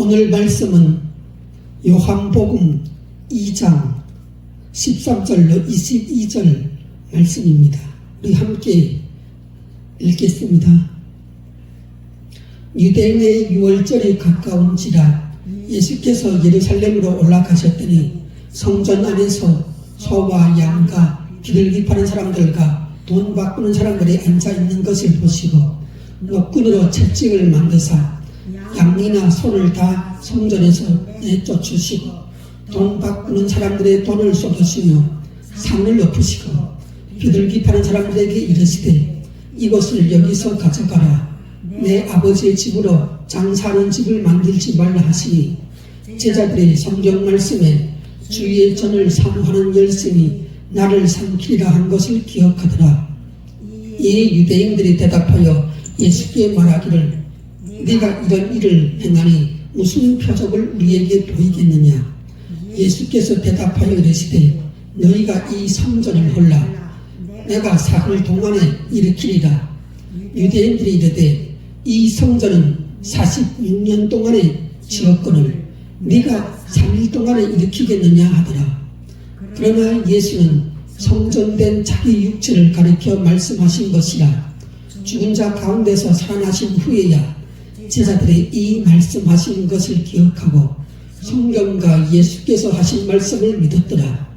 오늘 말씀은 요한복음 2장 13절로 22절 말씀입니다. 우리 함께 읽겠습니다. 유대인의 유월절이 가까운지라 예수께서 예루살렘으로 올라가셨더니 성전 안에서 소와 양과 비둘기 파는 사람들과 돈 바꾸는 사람들이 앉아있는 것을 보시고 노끈으로 채찍을 만드사 양이나 소를 다 성전에서 내쫓으시고 돈 바꾸는 사람들의 돈을 쏟으시며 상을 엎으시고 비둘기 파는 사람들에게 이르시되 이것을 여기서 가져가라. 내 아버지의 집으로 장사하는 집을 만들지 말라 하시니 제자들이 성경 말씀에 주의 전을 사모하는 열심이 나를 삼키리라 한 것을 기억하더라. 이에 유대인들이 대답하여 예수께 말하기를 네가 이런 일을 행하니 무슨 표적을 우리에게 보이겠느냐. 예수께서 대답하여 이르시되 너희가 이 성전을 헐라. 내가 사흘 동안에 일으키리라. 유대인들이 이르되 이 성전은 46년 동안에 지었거늘 네가 3일 동안에 일으키겠느냐 하더라. 그러나 예수는 성전된 자기 육체를 가리켜 말씀하신 것이라. 죽은 자 가운데서 살아나신 후에야 제자들이 이 말씀하신 것을 기억하고 성경과 예수께서 하신 말씀을 믿었더라.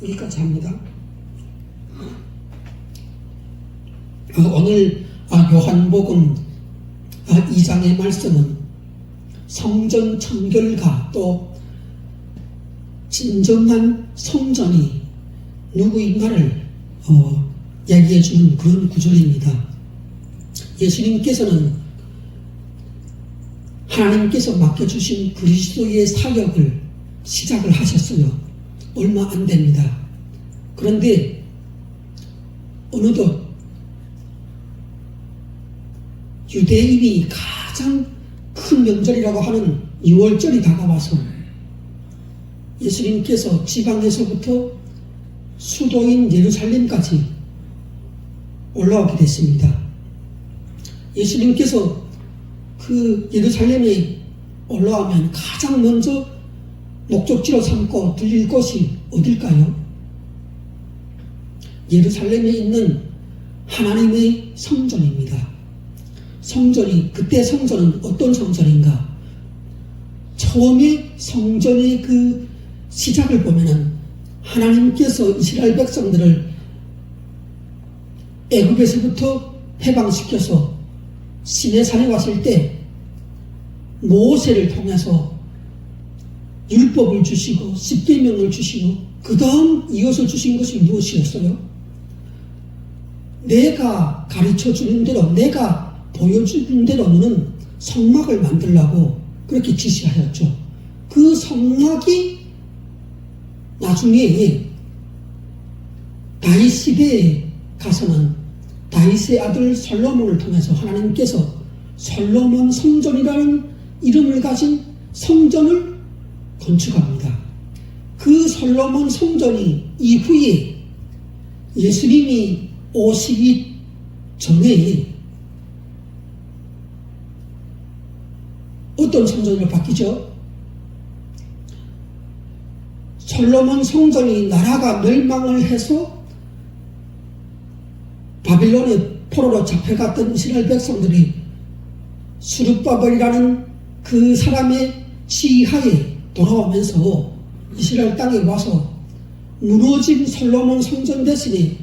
여기까지 합니다. 오늘 요한복음 2장의 말씀은 성전 청결과 또 진정한 성전이 누구인가를 얘기해 주는 그런 구절입니다. 예수님께서는 하나님께서 맡겨주신 그리스도의 사역을 시작을 하셨어요. 얼마 안 됩니다. 그런데 어느덧 유대인이 가장 큰 명절이라고 하는 6월절이 다가와서 예수님께서 지방에서부터 수도인 예루살렘까지 올라오게 됐습니다. 예수님께서 그 예루살렘에 올라오면 가장 먼저 목적지로 삼고 들릴 곳이 어딜까요? 예루살렘에 있는 하나님의 성전입니다. 그때 성전은 어떤 성전인가? 처음에 성전의 그 시작을 보면은 하나님께서 이스라엘 백성들을 애굽에서부터 해방시켜서 시내산에 왔을 때 모세를 통해서 율법을 주시고 십계명을 주시고 그 다음 이어서 주신 것이 무엇이었어요? 내가 가르쳐주는 대로 내가 보여주는 대로 너는 성막을 만들라고 그렇게 지시하였죠. 그 성막이 나중에 다윗 시대에 가서는 다윗의 아들 솔로몬을 통해서 하나님께서 솔로몬 성전이라는 이름을 가진 성전을 건축합니다. 그 솔로몬 성전이 이후에 예수님이 오시기 전에 어떤 성전으로 바뀌죠? 솔로몬 성전이 나라가 멸망을 해서 바빌론의 포로로 잡혀갔던 이스라엘 백성들이 스룹바벨이라는 그 사람의 지휘하에 돌아오면서 이스라엘 땅에 와서 무너진 솔로몬 성전 대신에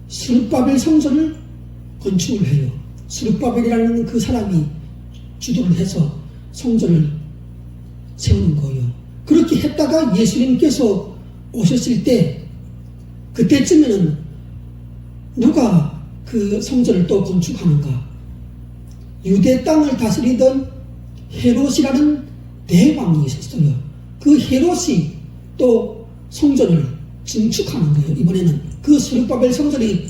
스룹바벨 성전을 건축을 해요. 스룹바벨이라는 그 사람이 주도를 해서 성전을 세우는 거예요. 그렇게 했다가 예수님께서 오셨을 때 그때쯤에는 누가 그 성전을 또 건축하는가? 유대 땅을 다스리던 헤롯이라는 대왕이 있었어요. 그 헤롯이 또 성전을 증축하는 거예요. 이번에는 그 스룹바벨 성전이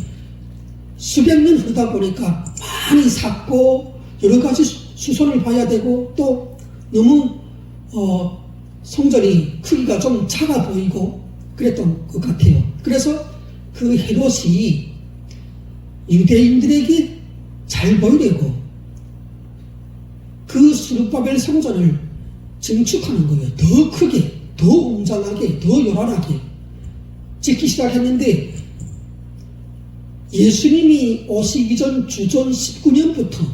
수백 년 흐르다 보니까 많이 삭고 여러 가지 수선을 봐야 되고 또 너무 성전이 크기가 좀 작아 보이고 그랬던 것 같아요. 그래서 그 헤롯이 유대인들에게 잘 보이려고 스룹바벨 성전을 증축하는 거예요. 더 크게, 더 웅장하게, 더 요란하게 짓기 시작했는데 예수님이 오시기 전 주전 19년부터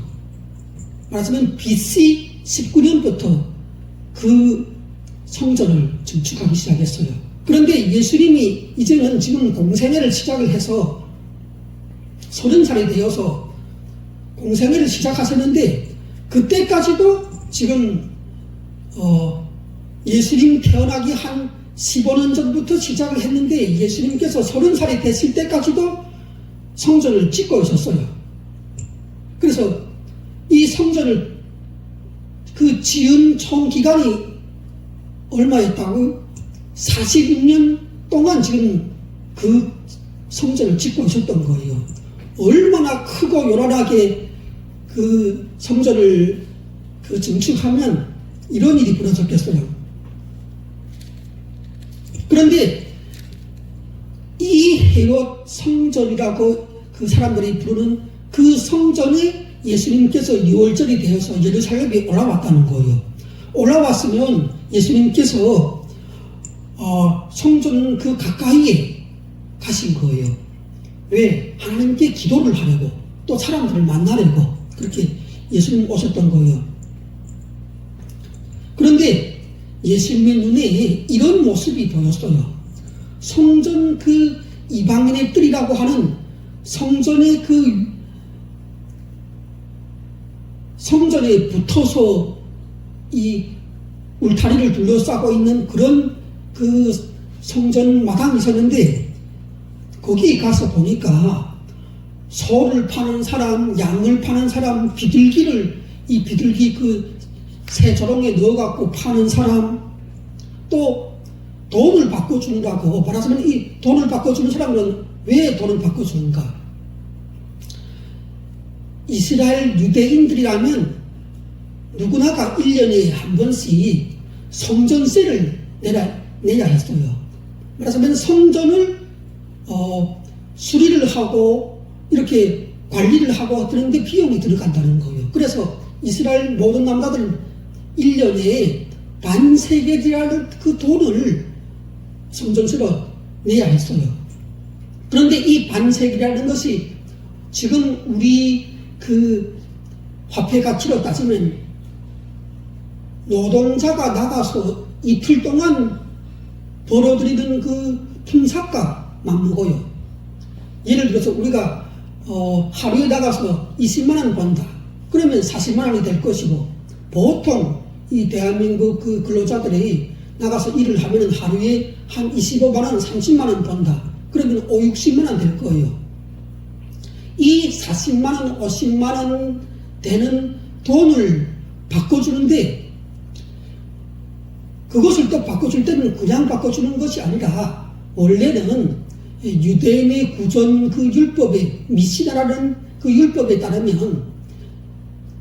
말하자면 BC 19년부터 그 성전을 증축하기 시작했어요. 그런데 예수님이 이제는 지금 공생애를 시작을 해서 30살이 되어서 공생애를 시작하셨는데 그때까지도 지금 예수님 태어나기 한 15년 전부터 시작을 했는데 예수님께서 30살이 됐을 때까지도 성전을 짓고 있었어요. 그래서 이 성전을 그 지은 총 기간이 얼마였다고? 46년 동안 지금 그 성전을 짓고 있었던 거예요. 얼마나 크고 요란하게 그 성전을 증축하면 이런 일이 벌어졌겠어요. 그런데 이 헤롯 성전이라고 그 사람들이 부르는 그 성전에 예수님께서 6월절이 되어서 예루살렘에 올라왔다는 거예요. 올라왔으면 예수님께서 성전 그 가까이에 가신 거예요. 왜? 하나님께 기도를 하려고 또 사람들을 만나려고 그렇게 예수님 오셨던 거예요. 그런데 예수님의 눈에 이런 모습이 보였어요. 성전 그 이방인의 뜰이라고 하는 성전의 성전에 붙어서 이 울타리를 둘러싸고 있는 그런 그 성전 마당이 있었는데 거기 가서 보니까 소를 파는 사람, 양을 파는 사람, 비둘기 그 새 조롱에 넣어갖고 파는 사람, 또 돈을 바꿔주느라고 말하자면 이 돈을 바꿔주는 사람은 왜 돈을 바꿔주는가? 이스라엘 유대인들이라면 누구나가 1년에 한 번씩 성전세를 내야 했어요. 말하자면 성전을 수리를 하고 이렇게 관리를 하고 그런데 비용이 들어간다는 거예요. 그래서 이스라엘 모든 남자들은 1년에 반세겔이라는 그 돈을 성전세로 내야 했어요. 그런데 이 반세겔이라는 것이 지금 우리 그 화폐 가치로 따지면 노동자가 나가서 이틀 동안 벌어들이는 그 품삯과 맞먹어요. 예를 들어서 우리가 하루에 나가서 20만원 번다. 그러면 40만원이 될 것이고 보통 이 대한민국 그 근로자들이 나가서 일을 하면 하루에 한 25만원, 30만원 번다. 그러면 5, 60만원 될 거예요. 이 40만원, 50만원 되는 돈을 바꿔주는데 그것을 또 바꿔줄 때는 그냥 바꿔주는 것이 아니라 원래는 유대인의 구전 그 율법에 미시나라는 그 율법에 따르면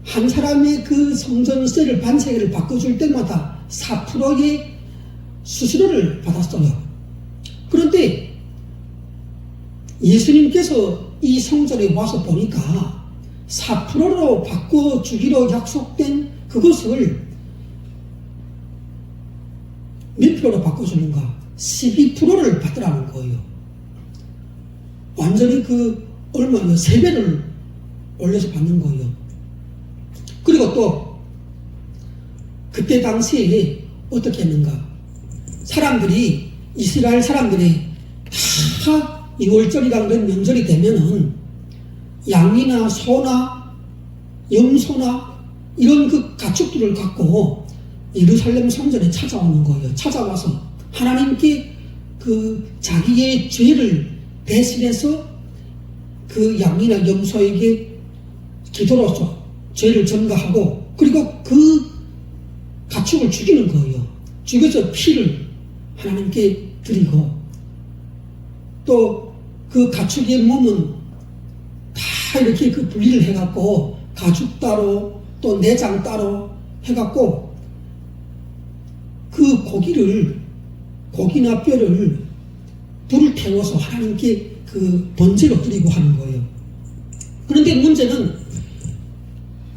한 사람의 그 성전세를 반세겔을 바꿔줄 때마다 4%의 수수료를 받았어요. 그런데 예수님께서 이 성전에 와서 보니까 4%로 바꿔주기로 약속된 그것을 몇 프로로 바꿔주는가? 12%를 받으라는 거예요. 완전히 얼마요? 3배를 올려서 받는 거예요. 그리고 또 그때 당시에 어떻게 했는가? 사람들이 이스라엘 사람들이 다 6월절이라는 명절이 되면은 양이나 소나 염소나 이런 그 가축들을 갖고 예루살렘 성전에 찾아오는 거예요. 찾아와서 하나님께 그 자기의 죄를 대신해서 그 양이나 염소에게 기도로서 죄를 전가하고 그리고 그 가축을 죽이는 거예요. 죽여서 피를 하나님께 드리고 또 그 가축의 몸은 다 이렇게 그 분리를 해갖고 가죽 따로 또 내장 따로 해갖고 그 고기나 뼈를 불을 태워서 하나님께 그 번제로 드리고 하는 거예요. 그런데 문제는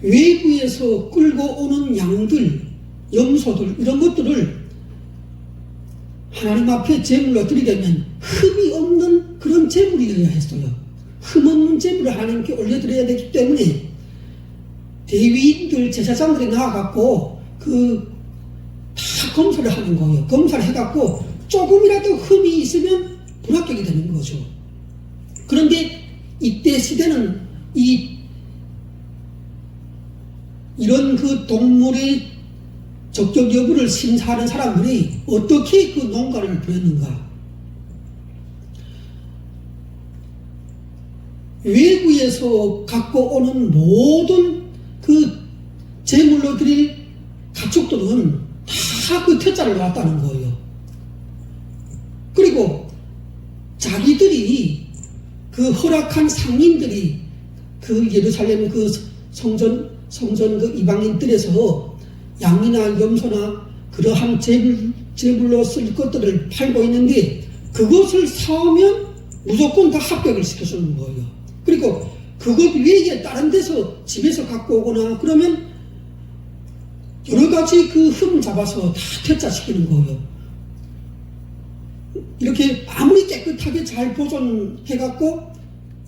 외부에서 끌고 오는 양들, 염소들 이런 것들을 하나님 앞에 제물로 드리려면 흠이 없는 그런 제물이어야 했어요. 흠 없는 제물을 하나님께 올려드려야 되기 때문에 대위인들, 제사장들이 나와갖고 다 검사를 하는 거예요. 검사를 해갖고 조금이라도 흠이 있으면 불합격이 되는 거죠. 그런데 이때 시대는 이런 그 동물의 적격 여부를 심사하는 사람들이 어떻게 그 농가를 부렸는가? 외부에서 갖고 오는 모든 그 제물로 드릴 가축들은 다 그 퇴짜를 놨다는 거예요. 그리고 자기들이 그 허락한 상인들이 그 예루살렘 그 성전 그 이방인들에서 양이나 염소나 그러한 제물로 쓸 것들을 팔고 있는데 그것을 사오면 무조건 다 합격을 시켜주는 거예요. 그리고 그것 외에 다른 데서 집에서 갖고 오거나 그러면 여러 가지 그 흠 잡아서 다 퇴짜시키는 거예요. 이렇게 아무리 깨끗하게 잘 보존해갖고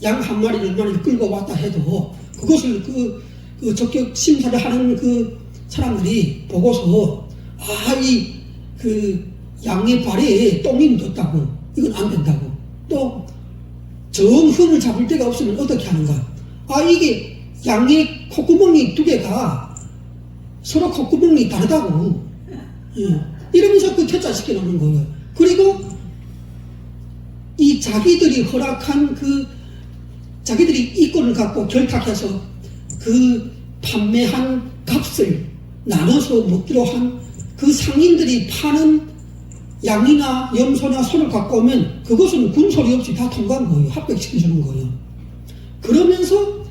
양 한 마리를 만일 끌고 왔다 해도 그것을 그 적격 심사를 하는 그 사람들이 보고서 그 양의 발에 똥이 묻었다고 이건 안 된다고 또 정흠을 잡을 데가 없으면 어떻게 하는가 이게 양의 콧구멍이 두 개가 서로 콧구멍이 다르다고 이러면서 그 퇴짜시켜 놓는 거예요. 그리고 이 자기들이 허락한 자기들이 이권을 갖고 결탁해서 그 판매한 값을 나눠서 먹기로 한 그 상인들이 파는 양이나 염소나 소를 갖고 오면 그것은 군소리 없이 다 통과한 거예요. 합격시켜주는 거예요. 그러면서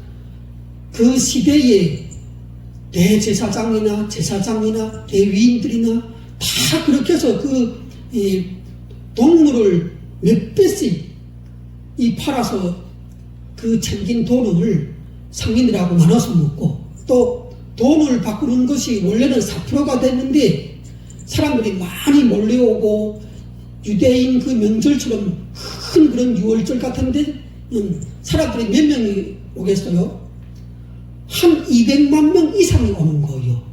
그 시대에 대제사장이나 제사장이나 대위인들이나 다 그렇게 해서 동물을 몇 배씩 팔아서 그 챙긴 돈을 상인들하고 나눠서 먹고 또 돈을 바꾸는 것이 원래는 4%가 됐는데 사람들이 많이 몰려오고 유대인 그 명절처럼 큰 그런 6월절 같은데 사람들이 몇 명이 오겠어요? 한 200만 명 이상이 오는 거예요.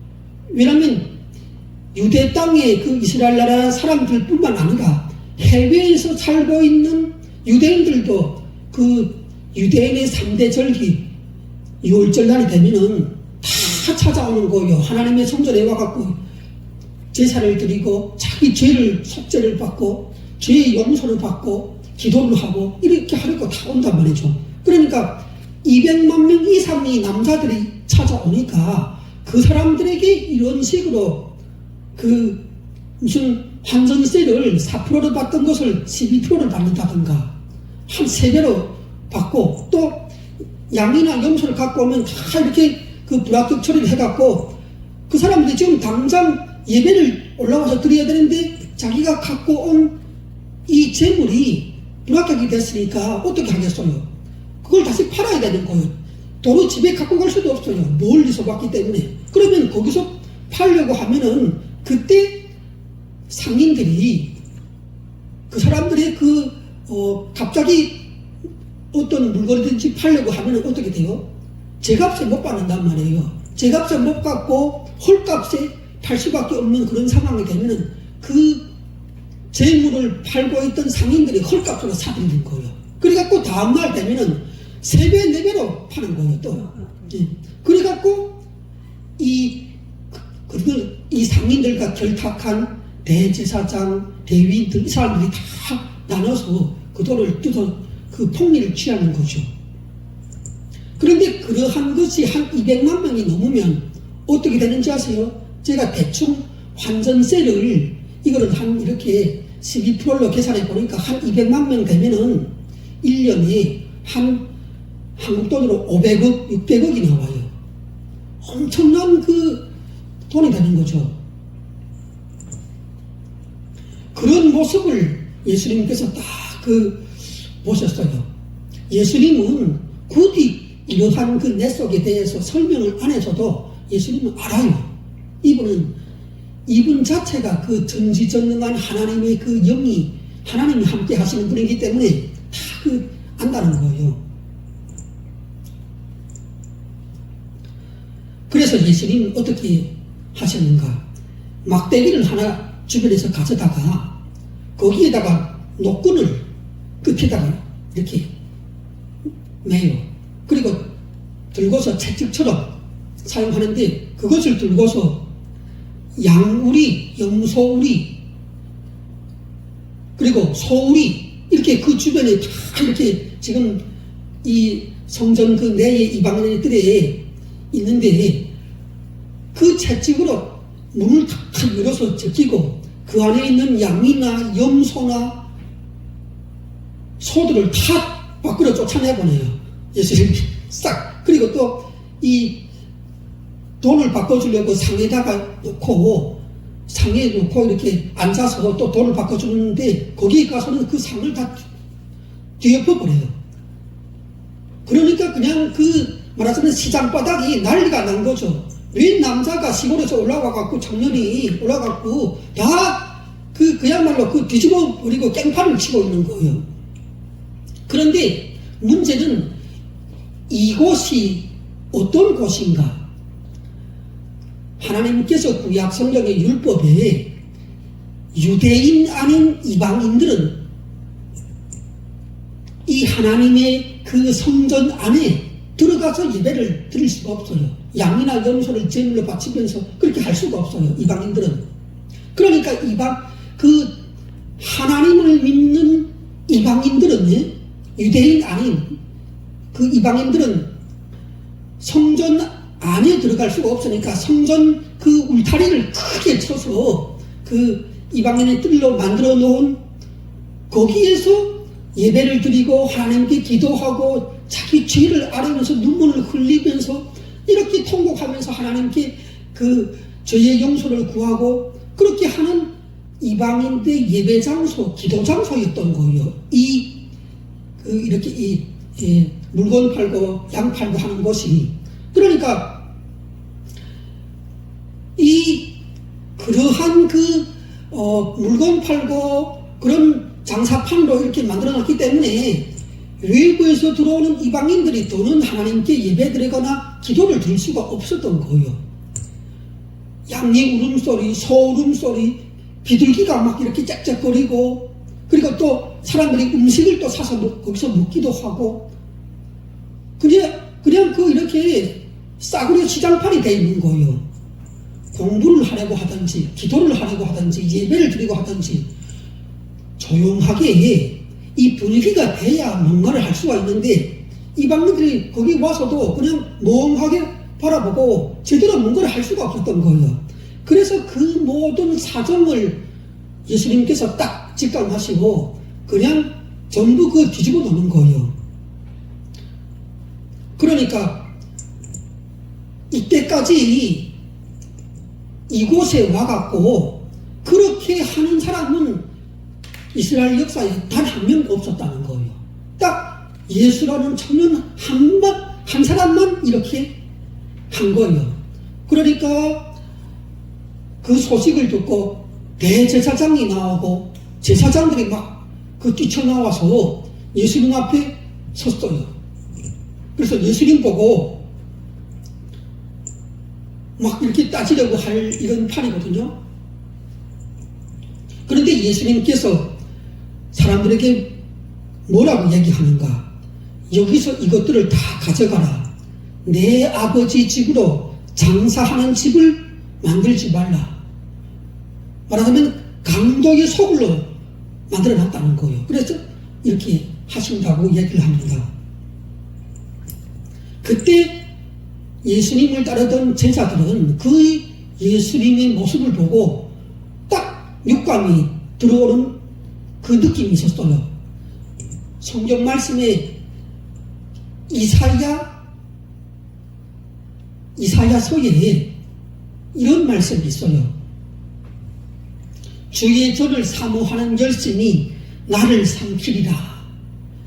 왜냐하면 유대 땅에 그 이스라엘 나라 사람들뿐만 아니라 해외에서 살고 있는 유대인들도 그 유대인의 3대 절기 6월절 날이 되면은 다 찾아오는 거예요. 하나님의 성전에 와갖고 제사를 드리고 자기 죄를 속죄를 받고 죄의 용서를 받고 기도를 하고 이렇게 하려고 다 온단 말이죠. 그러니까 200만 명 이상의 남자들이 찾아오니까 그 사람들에게 이런 식으로 그 무슨 환전세를 4%를 받던 것을 12%를 받는다든가 한 3배로 받고 또 양이나 염소를 갖고 오면 다 이렇게 그 불합격 처리를 해갖고 그 사람들이 지금 당장 예배를 올라와서 드려야 되는데 자기가 갖고 온 이 재물이 불합격이 됐으니까 어떻게 하겠어요? 그걸 다시 팔아야 되는 거예요. 도로 집에 갖고 갈 수도 없어요. 멀리서 왔기 때문에. 그러면 거기서 팔려고 하면은 그때 상인들이 그 사람들의 갑자기 어떤 물건이든지 팔려고 하면은 어떻게 돼요? 제값에 못 받는단 말이에요. 제값에 못 받고 헐값에 팔 수밖에 없는 그런 상황이 되면은 그 재물을 팔고 있던 상인들이 헐값으로 사들이는 거예요. 그래갖고 다음날 되면은 3배, 4배로 파는 거예요, 또. 그래갖고 이 상인들과 결탁한 대제사장, 대위인들, 이 사람들이 다 나눠서 그 돈을 뜯어 그 폭리를 취하는 거죠. 그런데 그러한 것이 한 200만 명이 넘으면 어떻게 되는지 아세요? 제가 대충 환전세를 이거를 한 이렇게 12%로 계산해 보니까 한 200만 명 되면은 1년에 한 한국 돈으로 500억, 600억이 나와요. 엄청난 그 돈이 되는 거죠. 그런 모습을 예수님께서 딱 보셨어요. 예수님은 굳이 이러한 그 내속에 대해서 설명을 안 해줘도 예수님은 알아요. 이분 자체가 그 전지전능한 하나님의 그 영이 하나님이 함께 하시는 분이기 때문에 다 그 안다는 거예요. 그래서 예수님은 어떻게 하셨는가? 막대기를 하나 주변에서 가져다가 거기에다가 노끈을 끝에다가 이렇게 매요. 그리고 들고서 채찍처럼 사용하는데 그것을 들고서 양우리, 염소우리, 그리고 소우리 이렇게 그 주변에 다 이렇게 지금 이 성전 그 내의 이방인들에 있는데 그 채찍으로 문을 탁 열어서 제끼고 그 안에 있는 양이나 염소나 소들을 다 밖으로 쫓아내보내요. 예수님이 싹. 그리고 또 이 돈을 바꿔주려고 상에다가 놓고 상에 놓고 이렇게 앉아서 또 돈을 바꿔주는데 거기에 가서는 그 상을 다 뒤엎어버려요. 그러니까 그냥 그 말하자면 시장 바닥이 난리가 난 거죠. 웬 남자가 시골에서 올라와갖고 청년이 올라갖고 다 그야말로 그 뒤집어 버리고 깽판을 치고 있는 거예요. 그런데 문제는 이곳이 어떤 곳인가? 하나님께서 구약 성경의 율법에 유대인 아닌 이방인들은 이 하나님의 그 성전 안에 들어가서 예배를 드릴 수가 없어요. 양이나 염소를 제물로 바치면서 그렇게 할 수가 없어요. 이방인들은. 그러니까 그 하나님을 믿는 이방인들은 유대인 아닌 그 이방인들은 성전 안에 들어갈 수가 없으니까 성전 그 울타리를 크게 쳐서 그 이방인의 뜰로 만들어 놓은 거기에서 예배를 드리고 하나님께 기도하고 자기 죄를 아뢰면서 눈물을 흘리면서 이렇게 통곡하면서 하나님께 그 죄의 용서를 구하고 그렇게 하는 이방인의 예배 장소, 기도 장소였던 거예요. 이렇게 물건 팔고 양 팔고 하는 곳이. 그러니까 그러한 물건 팔고 그런 장사판으로 이렇게 만들어놨기 때문에 외부에서 들어오는 이방인들이 더는 하나님께 예배드리거나 기도를 드릴 수가 없었던 거예요. 양의 울음소리, 소 울음소리, 비둘기가 막 이렇게 짹짹거리고 그리고 또 사람들이 음식을 또 사서 거기서 먹기도 하고 그냥 이렇게 싸구려 시장판이 돼 있는 거예요. 공부를 하려고 하든지 기도를 하려고 하든지 예배를 드리고 하든지 조용하게 이 분위기가 돼야 뭔가를 할 수가 있는데 이방인들이 거기 와서도 그냥 멍하게 바라보고 제대로 뭔가를 할 수가 없었던 거예요. 그래서 그 모든 사정을 예수님께서 딱 직감하시고 그냥 전부 뒤집어 놓는 거예요. 그러니까 이때까지 이곳에 와갖고 그렇게 하는 사람은 이스라엘 역사에 단 한 명도 없었다는 거예요. 딱 예수라는 청년 한 사람만 이렇게 한 거예요. 그러니까 그 소식을 듣고 대제사장이 나오고 제사장들이 막 뛰쳐나와서 예수님 앞에 섰어요. 그래서 예수님 보고 막 이렇게 따지려고 할 이런 판이거든요. 그런데 예수님께서 사람들에게 뭐라고 얘기하는가? 여기서 이것들을 다 가져가라. 내 아버지 집으로 장사하는 집을 만들지 말라. 말하자면 강도의 소굴로 만들어놨다는 거예요. 그래서 이렇게 하신다고 얘기를 합니다. 그때 예수님을 따르던 제자들은 그 예수님의 모습을 보고 딱 육감이 들어오는 그 느낌이 있었어요. 성경 말씀에 이사야서에 이런 말씀이 있어요. 주의 저를 사모하는 열심이 나를 삼키리라.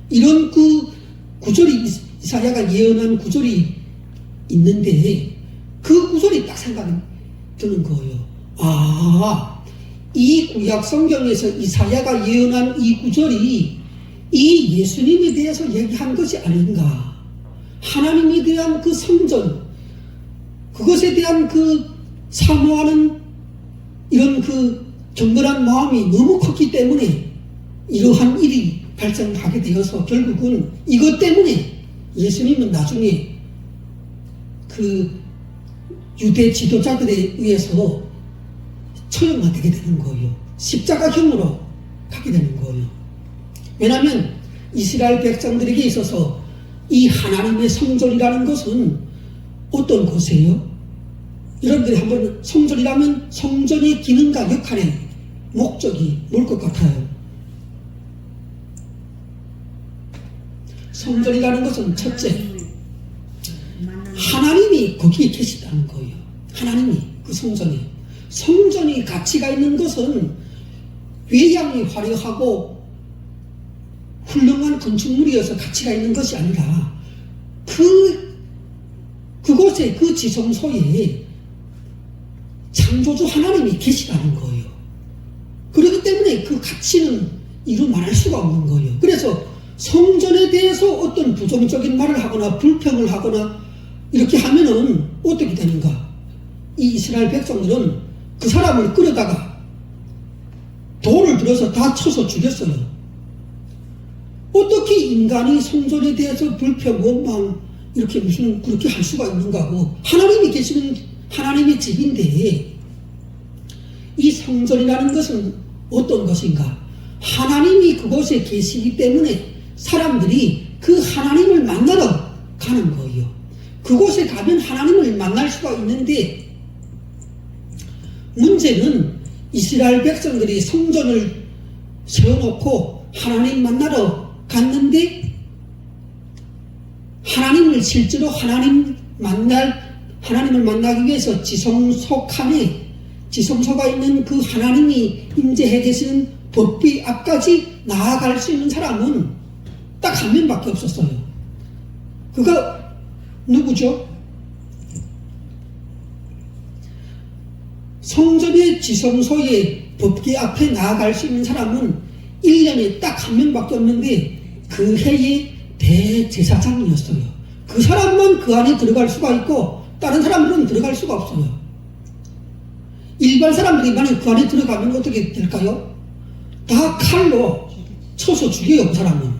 이런 그 구절이 이사야가 예언한 구절이 있는데 그 구절이 딱 생각이 드는 거예요. 아, 이 구약 성경에서 이사야가 예언한 이 구절이 이 예수님에 대해서 얘기한 것이 아닌가. 하나님에 대한 그 성전, 그것에 대한 그 사모하는 이런 그 경건한 마음이 너무 컸기 때문에 이러한 일이 발생하게 되어서 결국은 이것 때문에 예수님은 나중에 그 유대 지도자들에 의해서 처형되게 되는 거예요. 십자가형으로 가게 되는 거예요. 왜냐하면 이스라엘 백성들에게 있어서 이 하나님의 성전이라는 것은 어떤 것이에요? 여러분들이 한번 성전이라면 성전의 기능과 역할의 목적이 뭘 것 같아요? 성전이라는 것은 첫째, 하나님이 거기에 계시다는 거예요. 하나님이 그 성전에. 성전이 가치가 있는 것은 외양이 화려하고 훌륭한 건축물이어서 가치가 있는 것이 아니라 그곳에 그 지성소에 창조주 하나님이 계시다는 거예요. 그렇기 때문에 그 가치는 이루 말할 수가 없는 거예요. 그래서 성전에 대해서 어떤 부정적인 말을 하거나 불평을 하거나 이렇게 하면은 어떻게 되는가? 이 이스라엘 백성들은 그 사람을 끌어다가 돌을 들어서 다 쳐서 죽였어요. 어떻게 인간이 성전에 대해서 불평, 원망 이렇게 무슨 그렇게 할 수가 있는가 하고, 하나님이 계시는 하나님의 집인데 이 성전이라는 것은 어떤 것인가? 하나님이 그곳에 계시기 때문에 사람들이 그 하나님을 만나러 가는 거예요. 그곳에 가면 하나님을 만날 수가 있는데, 문제는 이스라엘 백성들이 성전을 세워놓고 하나님 만나러 갔는데 하나님을 실제로 하나님을 만나기 위해서 지성소 칸에 지성소가 있는 그 하나님이 임재해 계시는 법궤 앞까지 나아갈 수 있는 사람은 딱 한 명밖에 없었어요. 그가 누구죠? 성전의 지성소의 법궤 앞에 나아갈 수 있는 사람은 1년에 딱 한 명밖에 없는데 그 해의 대제사장이었어요. 그 사람만 그 안에 들어갈 수가 있고 다른 사람들은 들어갈 수가 없어요. 일반 사람들이 만약 그 안에 들어가면 어떻게 될까요? 다 칼로 쳐서 죽여요, 그 사람은.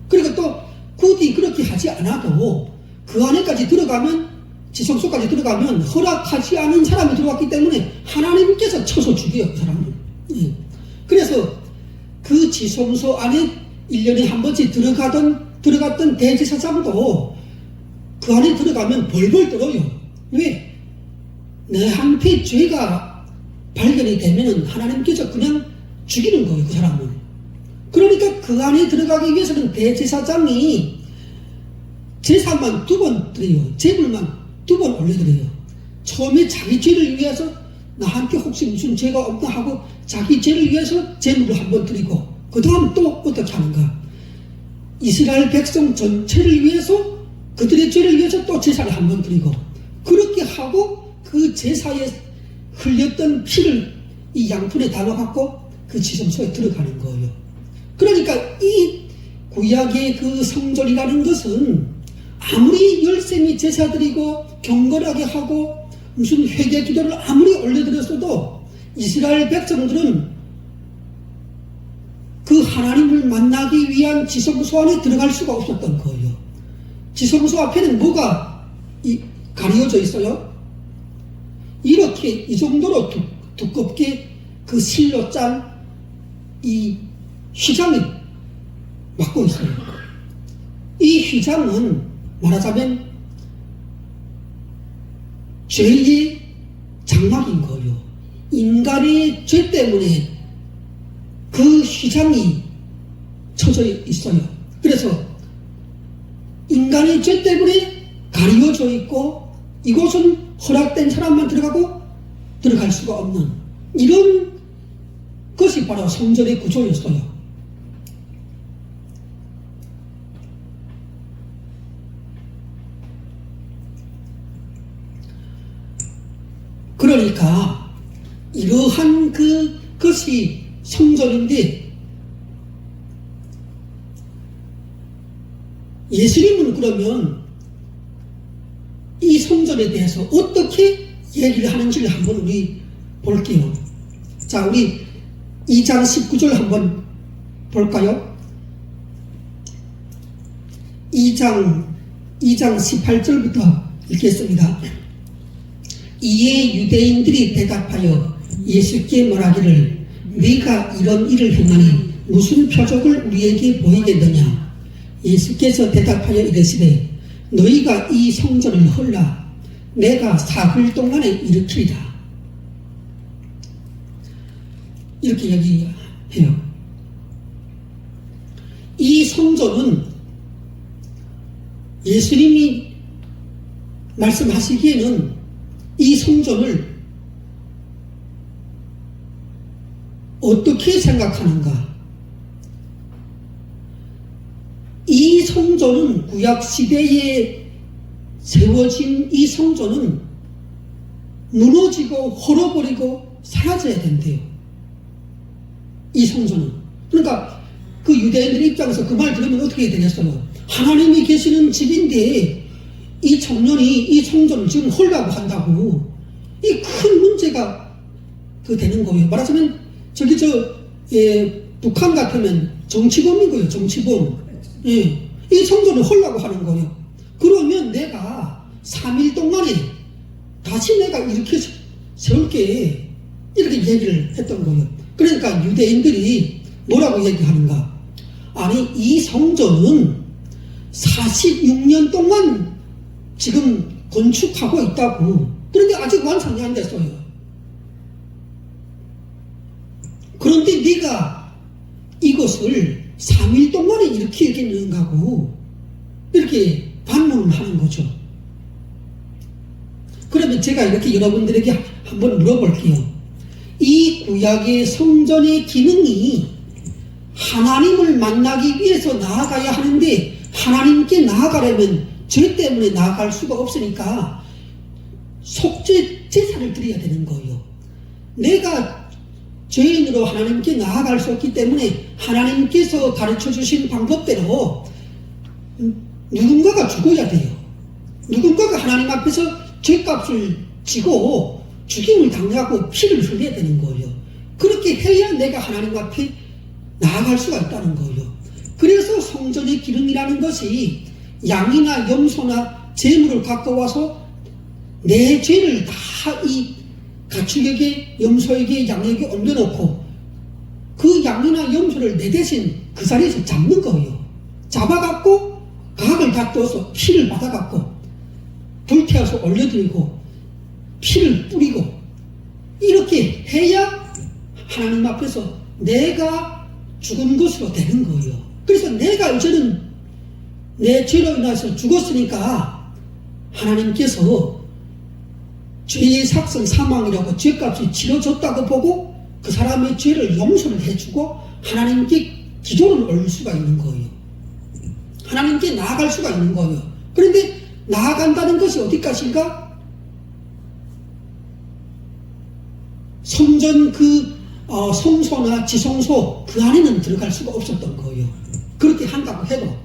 그리고 또 굳이 그렇게 하지 않아도 그 안에까지 들어가면, 지성소까지 들어가면 허락하지 않은 사람이 들어왔기 때문에 하나님께서 쳐서 죽여요, 그 사람은. 그래서 그 지성소 안에 1년에 한 번씩 들어갔던 대제사장도 그 안에 들어가면 벌벌 떨어요. 왜? 내한테 죄가 발견이 되면은 하나님께서 그냥 죽이는 거예요, 그 사람은. 그러니까 그 안에 들어가기 위해서는 대제사장이 제사만 2번 드려요. 제물만 2번 올려드려요. 처음에 자기 죄를 위해서 나한테 혹시 무슨 죄가 없나 하고 자기 죄를 위해서 제물을 한번 드리고, 그 다음 또 어떻게 하는가? 이스라엘 백성 전체를 위해서, 그들의 죄를 위해서 또 제사를 한번 드리고, 그렇게 하고 그 제사에 흘렸던 피를 이 양푼에 담아갖고 그 지성소에 들어가는 거예요. 그러니까 이 구약의 그 성전이라는 것은 아무리 열심히 제사 드리고 경건하게 하고 무슨 회개 기도를 아무리 올려드렸어도 이스라엘 백성들은 그 하나님을 만나기 위한 지성소 안에 들어갈 수가 없었던 거예요. 지성소 앞에는 뭐가 가려져 있어요? 이렇게 이 정도로 두껍게 그 실로 짠 이 휘장이 막고 있어요. 이 휘장은 말하자면 죄의 장막인 거예요. 인간의 죄 때문에 그 휘장이 쳐져 있어요. 그래서 인간의 죄 때문에 가려져 있고 이곳은 허락된 사람만 들어갈 수가 없는 이런 것이 바로 성전의 구조였어요. 그러니까 이러한 그것이 성전인데, 예수님은 그러면 이 성전에 대해서 어떻게 얘기를 하는지를 한번 우리 볼게요. 자, 우리 2장 19절 한번 볼까요? 2장 18절부터 읽겠습니다. 이에 유대인들이 대답하여 예수께 말하기를 네가 이런 일을 행하니 무슨 표적을 우리에게 보이겠느냐. 예수께서 대답하여 이르시되 너희가 이 성전을 헐라 내가 사흘 동안에 일으키리라. 이렇게 얘기해요. 이 성전은 예수님이 말씀하시기에는 이 성전을 어떻게 생각하는가? 이 성전은 구약시대에 세워진 이 성전은 무너지고 헐어버리고 사라져야 된대요. 이 성전은. 그러니까 그 유대인들 입장에서 그 말 들으면 어떻게 되겠어요? 하나님이 계시는 집인데 이 청년이 이 성전을 지금 헐라고 한다고, 이 큰 문제가 되는 거예요. 말하자면 저기 북한 같으면 정치범인 거예요. 정치범. 예. 이 성전을 헐라고 하는 거예요. 그러면 내가 3일 동안에 다시 내가 이렇게 세울게, 이렇게 얘기를 했던 거예요. 그러니까 유대인들이 뭐라고 얘기하는가? 아니, 이 성전은 46년 동안 지금 건축하고 있다고. 그런데 아직 완성이 안 됐어요. 그런데 네가 이것을 3일 동안에 이렇게 얘기했는가고, 이렇게 반문을 하는 거죠. 그러면 제가 이렇게 여러분들에게 한번 물어볼게요. 이 구약의 성전의 기능이 하나님을 만나기 위해서 나아가야 하는데, 하나님께 나아가려면 죄 때문에 나아갈 수가 없으니까 속죄 제사를 드려야 되는 거예요. 내가 죄인으로 하나님께 나아갈 수 없기 때문에 하나님께서 가르쳐 주신 방법대로 누군가가 죽어야 돼요. 누군가가 하나님 앞에서 죄값을 지고 죽임을 당하고 피를 흘려야 되는 거예요. 그렇게 해야 내가 하나님 앞에 나아갈 수가 있다는 거예요. 그래서 성전의 기름이라는 것이 양이나 염소나 재물을 갖고 와서 내 죄를 다 이 가축에게, 염소에게, 양에게 옮겨놓고 그 양이나 염소를 내 대신 그 자리에서 잡는 거예요. 잡아갖고 각을 다떠서 피를 받아갖고 불태워서 올려드리고 피를 뿌리고 이렇게 해야 하나님 앞에서 내가 죽은 것으로 되는 거예요. 그래서 내가 이제는 내 죄로 인해서 죽었으니까 하나님께서 죄의 삭선 사망이라고 죄값이 치러졌다고 보고 그 사람의 죄를 용서를 해주고 하나님께 기도를 올릴 수가 있는 거예요. 하나님께 나아갈 수가 있는 거예요. 그런데 나아간다는 것이 어디까지인가? 성전 성소나 지성소 그 안에는 들어갈 수가 없었던 거예요. 그렇게 한다고 해도.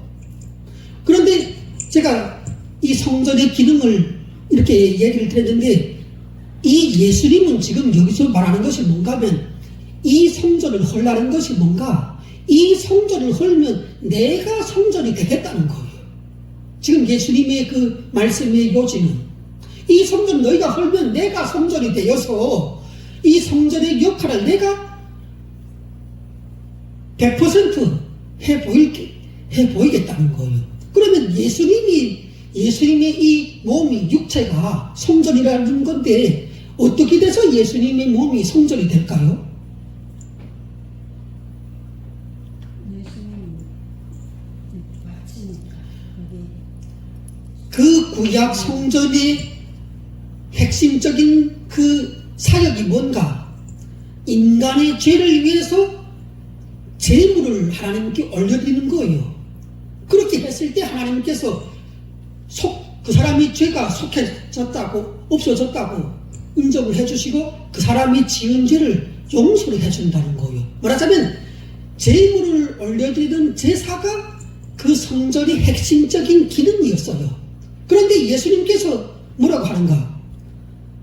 그런데 제가 이 성전의 기능을 이렇게 얘기를 드렸는데, 이 예수님은 지금 여기서 말하는 것이 뭔가 하면 이 성전을 헐라는 것이 뭔가, 이 성전을 헐면 내가 성전이 되겠다는 거예요. 지금 예수님의 그 말씀의 요지는 이 성전 너희가 헐면 내가 성전이 되어서 이 성전의 역할을 내가 100% 해보이겠다는 거예요. 그러면 예수님의 이 몸이, 육체가 성전이라는 건데 어떻게 돼서 예수님의 몸이 성전이 될까요? 그 구약 성전의 핵심적인 그 사역이 뭔가? 인간의 죄를 위해서 제물을 하나님께 올려드리는 거예요. 그렇게 했을 때 하나님께서 그 사람이 죄가 속해졌다고, 없어졌다고, 인정을 해주시고 그 사람이 지은 죄를 용서를 해준다는 거예요. 말하자면 제물을 올려드리던 제사가 그 성전의 핵심적인 기능이었어요. 그런데 예수님께서 뭐라고 하는가?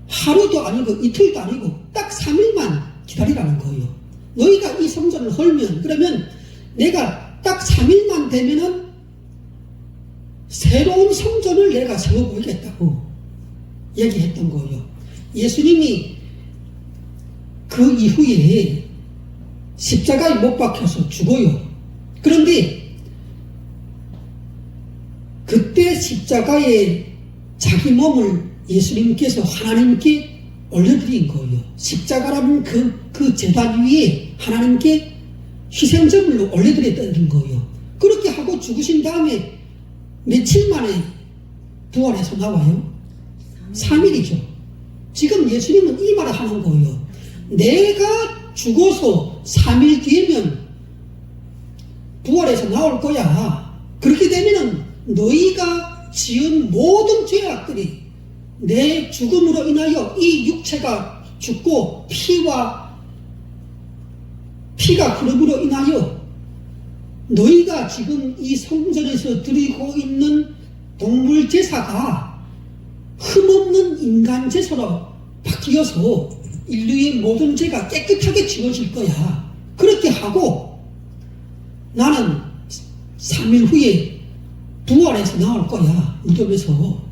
하루도 아니고 이틀도 아니고 딱 3일만 기다리라는 거예요. 너희가 이 성전을 헐면, 그러면 내가 딱 3일만 되면은 새로운 성전을 내가 세워보이겠다고 얘기했던 거예요. 예수님이 그 이후에 십자가에 못 박혀서 죽어요. 그런데 그때 십자가에 자기 몸을 예수님께서 하나님께 올려드린 거예요. 십자가라는 그 제단 위에 하나님께 희생제물로 올려드렸다는 거예요. 그렇게 하고 죽으신 다음에 며칠 만에 부활해서 나와요? 3일이죠. 지금 예수님은 이 말을 하는 거예요. 내가 죽어서 3일 뒤에면 부활해서 나올 거야. 그렇게 되면은 너희가 지은 모든 죄악들이 내 죽음으로 인하여 이 육체가 죽고 피가 흐름으로 인하여 너희가 지금 이 성전에서 드리고 있는 동물 제사가 흠없는 인간 제사로 바뀌어서 인류의 모든 죄가 깨끗하게 지워질 거야. 그렇게 하고 나는 3일 후에 부활해서 나올 거야. 무덤에서.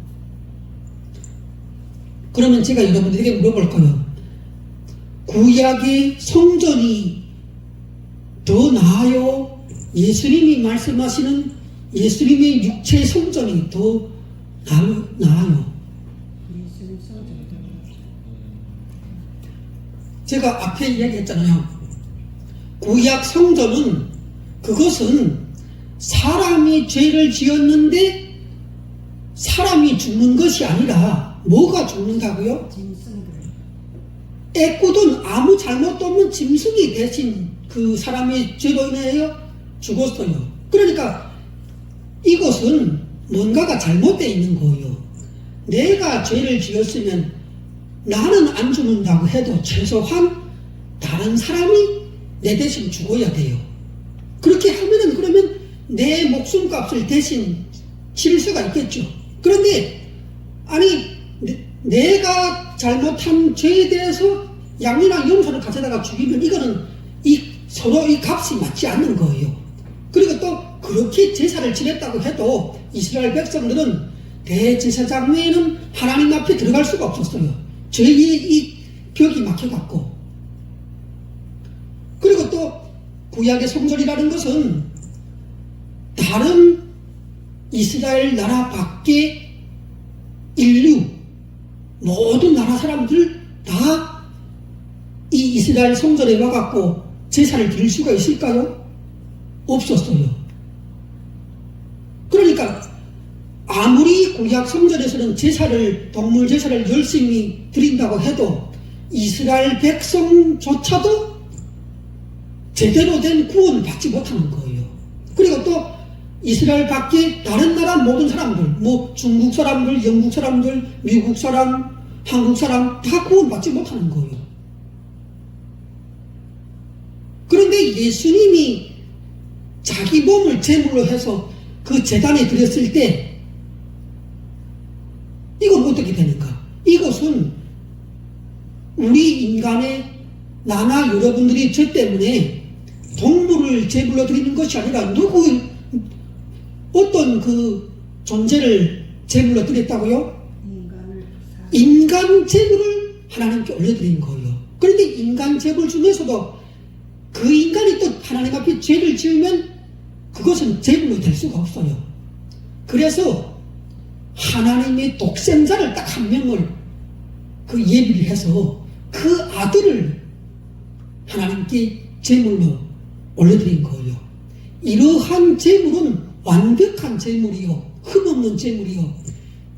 그러면 제가 여러분들에게 물어볼 거예요. 구약의 성전이 더 나아요? 예수님이 말씀하시는 예수님의 육체 성전이 더 나아요? 제가 앞에 이야기했잖아요. 구약 성전은 그것은 사람이 죄를 지었는데 사람이 죽는 것이 아니라 뭐가 죽는다고요? 애꾸든 아무 잘못도 없는 짐승이 대신 그 사람의 죄로 인하여 죽었어요. 그러니까 이것은 뭔가가 잘못되어 있는 거예요. 내가 죄를 지었으면 나는 안 죽는다고 해도 최소한 다른 사람이 내 대신 죽어야 돼요. 그렇게 하면은 그러면 내 목숨값을 대신 치를 수가 있겠죠. 그런데 아니 내가 잘못한 죄에 대해서 양이나 염소를 가져다가 죽이면 이거는 서로 이 값이 맞지 않는 거예요. 그리고 또 그렇게 제사를 지냈다고 해도 이스라엘 백성들은 대제사장 외에는 하나님 앞에 들어갈 수가 없었어요. 죄의 이 벽이 막혀갖고. 그리고 또 구약의 성전이라는 것은 다른 이스라엘 나라 밖에 인류 모든 나라 사람들 다 이 이스라엘 성전에 와갖고 제사를 드릴 수가 있을까요? 없었어요. 그러니까 아무리 구약 성전에서는 동물 제사를 열심히 드린다고 해도 이스라엘 백성조차도 제대로 된 구원을 받지 못하는 거예요. 그리고 또 이스라엘 밖에 다른 나라 모든 사람들, 뭐 중국 사람들, 영국 사람들, 미국 사람, 한국 사람 다 구원받지 못하는 거예요. 그런데 예수님이 자기 몸을 제물로 해서 그 제단에 드렸을 때 이건 어떻게 되는가? 이것은 우리 인간의 나나 여러분들이 죄 때문에 동물을 제물로 드리는 것이 아니라 어떤 그 존재를 제물로 드렸다고요? 인간 제물을 하나님께 올려드린 거예요. 그런데 인간 제물 중에서도 그 인간이 또 하나님 앞에 죄를 지으면 그것은 제물로 될 수가 없어요. 그래서 하나님의 독생자를 딱 한 명을 그 예비를 해서 그 아들을 하나님께 제물로 올려드린 거예요. 이러한 제물은 완벽한 제물이요, 흠없는 제물이요,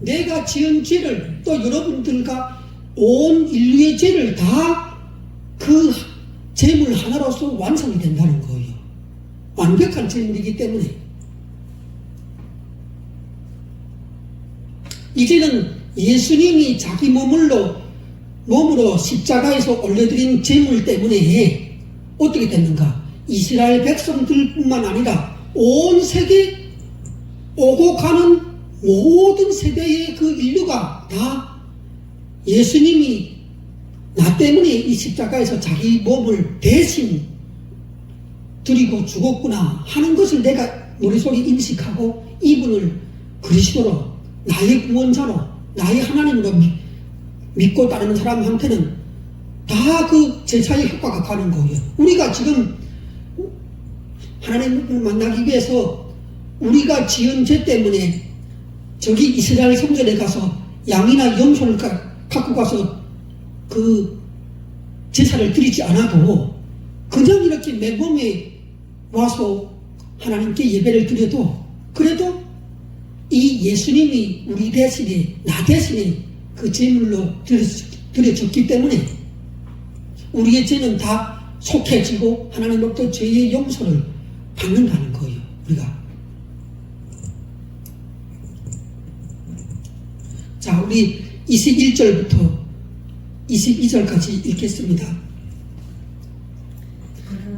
내가 지은 죄를 또 여러분들과 온 인류의 죄를 다 그 제물 하나로서 완성이 된다는 거예요. 완벽한 제물이기 때문에 이제는 예수님이 자기 몸으로 몸으로 십자가에서 올려드린 제물 때문에 어떻게 됐는가? 이스라엘 백성들뿐만 아니라 온 세계 오고 가는 모든 세대의 그 인류가 다 예수님이 나 때문에 이 십자가에서 자기 몸을 대신 드리고 죽었구나 하는 것을 내가 머릿속에 인식하고 이분을 그리스도로 나의 구원자로 나의 하나님으로 믿고 따르는 사람한테는 다 그 제사의 효과가 가는 거예요. 우리가 지금 하나님을 만나기 위해서 우리가 지은 죄 때문에 저기 이스라엘 성전에 가서 양이나 염소를 갖고 가서 그 제사를 드리지 않아도 그냥 이렇게 맨몸에 와서 하나님께 예배를 드려도 그래도 이 예수님이 우리 대신에 나 대신에 그 제물로 드려졌기 때문에 우리의 죄는 다 속해지고 하나님으로부터 죄의 용서를 받는다는 거예요. 우리가 자, 우리 21절부터 22절까지 읽겠습니다.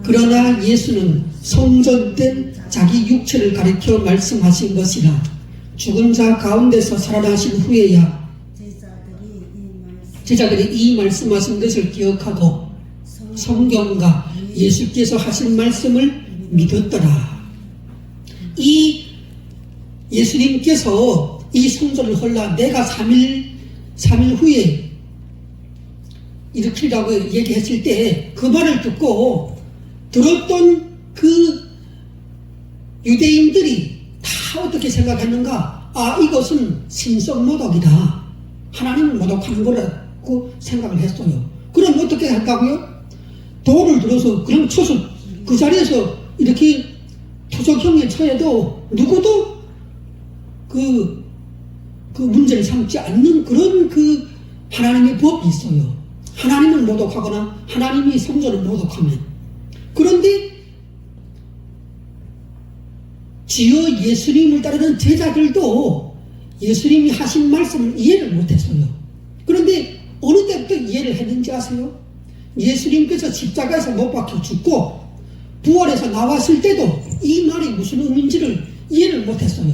그러나 예수는 성전된 자기 육체를 가리켜 말씀하신 것이라 죽은 자 가운데서 살아나신 후에야 제자들이 이 말씀하신 것을 기억하고 성경과 예수께서 하신 말씀을 믿었더라. 이 예수님께서 이 성전을 헐라 내가 3일 후에 일으키라고 얘기했을 때 그 말을 듣고 들었던 그 유대인들이 다 어떻게 생각했는가? 아, 이것은 신성모독이다. 하나님을 모독하는 거라고 생각을 했어요. 그럼 어떻게 한다고요? 돌을 들어서 그냥 쳐서 그 자리에서 이렇게 토속형에 처해도 누구도 그 문제를 삼지 않는 그런 그 하나님의 법이 있어요. 하나님을 모독하거나 하나님이 성전을 모독하면. 그런데 지어 예수님을 따르는 제자들도 예수님이 하신 말씀을 이해를 못했어요. 그런데 어느 때부터 이해를 했는지 아세요? 예수님께서 십자가에서 못 박혀 죽고 부활해서 나왔을 때도 이 말이 무슨 의미인지를 이해를 못했어요.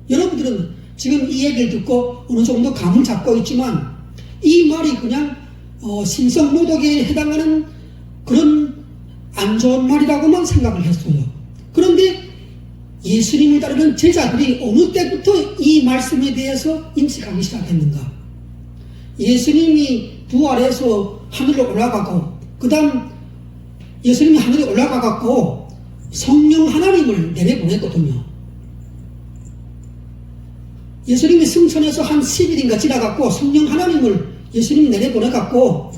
여러분들은 지금 이 얘기를 듣고 어느 정도 감을 잡고 있지만 이 말이 그냥 신성모독에 해당하는 그런 안 좋은 말이라고만 생각을 했어요. 그런데 예수님을 따르는 제자들이 어느 때부터 이 말씀에 대해서 인식하기 시작했는가? 예수님이 부활해서 하늘로 올라가고 그 다음 예수님이 하늘에 올라가갖고 성령 하나님을 내려보냈거든요. 예수님이 승천해서 한 10일인가 지나갖고 성령 하나님을 예수님이 내려보내갖고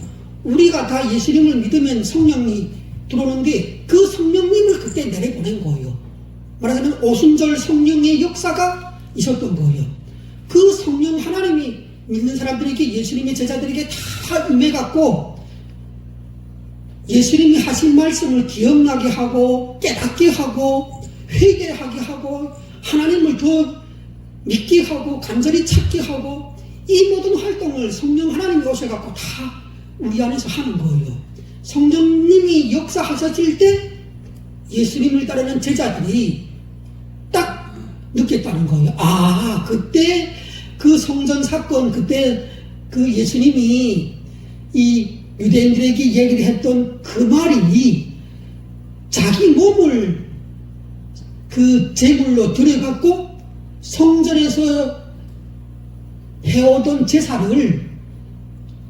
우리가 다 예수님을 믿으면 성령이 들어오는데 그 성령님을 그때 내려보낸 거예요. 말하자면 오순절 성령의 역사가 있었던 거예요. 그 성령 하나님이 믿는 사람들에게 예수님의 제자들에게 다 임해갖고 예수님이 하신 말씀을 기억나게 하고 깨닫게 하고 회개하게 하고 하나님을 더 믿게 하고 간절히 찾게 하고 이 모든 활동을 성령 하나님이 오셔갖고 다 우리 안에서 하는 거예요. 성령님이 역사하셨을 때 예수님을 따르는 제자들이 딱 느꼈다는 거예요. 아, 그때 그 성전 사건, 그때 그 예수님이 이 유대인들에게 얘기를 했던 그 말이 자기 몸을 그 제물로 들여갖고 성전에서 해오던 제사를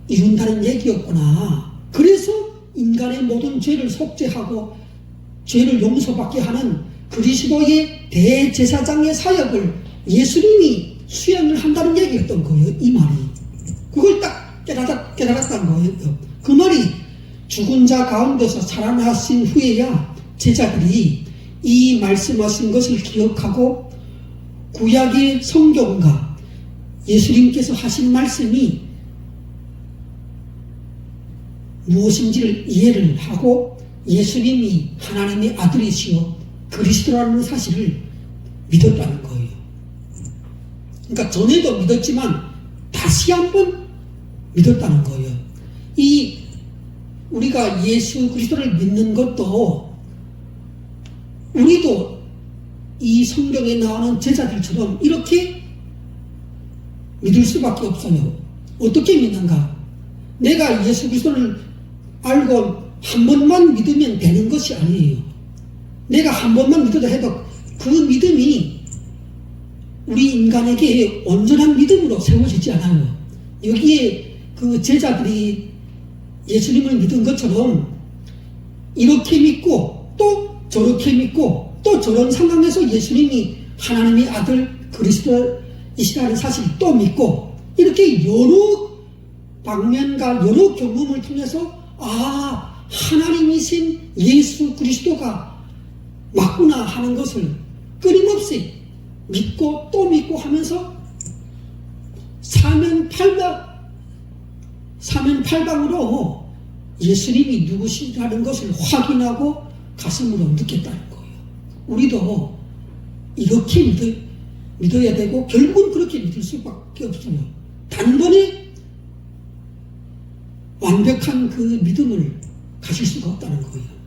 이룬다는 얘기였구나. 그래서 인간의 모든 죄를 속죄하고 죄를 용서받게 하는 그리스도의 대제사장의 사역을 예수님이 수행을 한다는 얘기였던 거예요. 이 말이. 그걸 딱 깨달았다는 거예요. 그 말이 죽은 자 가운데서 살아나신 후에야 제자들이 이 말씀하신 것을 기억하고 구약의 성경과 예수님께서 하신 말씀이 무엇인지를 이해를 하고 예수님이 하나님의 아들이시오 그리스도라는 사실을 믿었다는 거예요. 그러니까 전에도 믿었지만 다시 한번 믿었다는 거예요. 이 우리가 예수 그리스도를 믿는 것도 우리도 이 성경에 나오는 제자들처럼 이렇게 믿을 수밖에 없어요. 어떻게 믿는가? 내가 예수 그리스도를 알고 한 번만 믿으면 되는 것이 아니에요. 내가 한 번만 믿어도 해도 그 믿음이 우리 인간에게 온전한 믿음으로 세워지지 않아요. 여기에 그 제자들이 예수님을 믿은 것처럼 이렇게 믿고 또 저렇게 믿고 또 저런 상황에서 예수님이 하나님의 아들 그리스도이시라는 사실을 또 믿고 이렇게 여러 방면과 여러 경험을 통해서 하나님이신 예수 그리스도가 맞구나 하는 것을 끊임없이 믿고 또 믿고 하면서 사면팔방으로 예수님이 누구시라는 것을 확인하고 가슴으로 느꼈다는 거예요. 우리도 이렇게 믿어야 되고 결국은 그렇게 믿을 수밖에 없어요. 단번에 완벽한 그 믿음을 가질 수가 없다는 거예요.